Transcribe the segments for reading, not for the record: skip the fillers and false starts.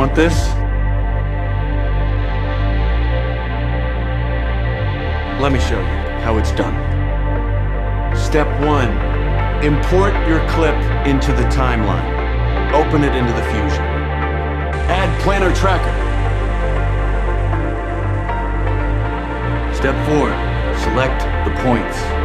want this? Let me show you how it's done. Step 1. Import your clip into the timeline. Open it into the Fusion. Add planar tracker. Step 4. Select the points.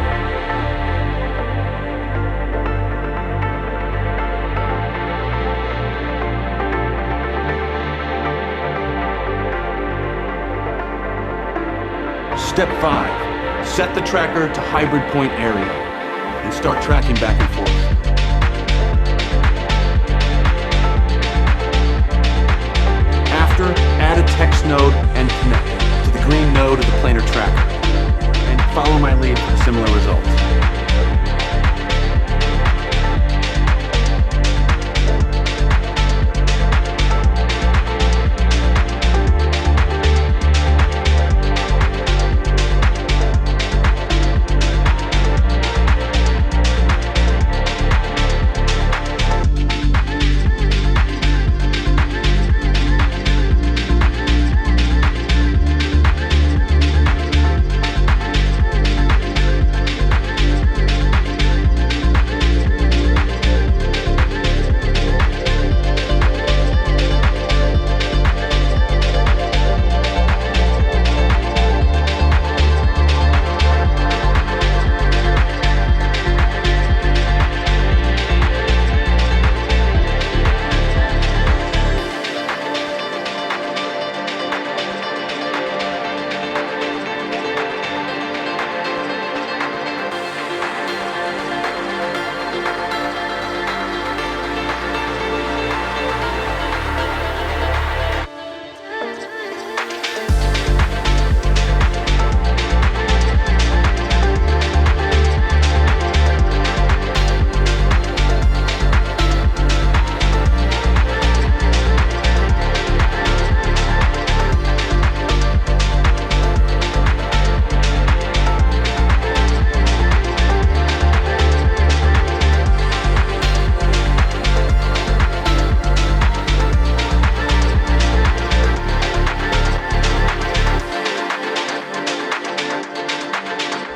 Step 5. Set the tracker to hybrid point area and start tracking back and forth. After, add a text node and connect it to the green node of the planar tracker. And follow my lead for similar results.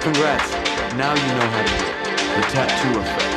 Congrats, now you know how to do it. The tattoo effect.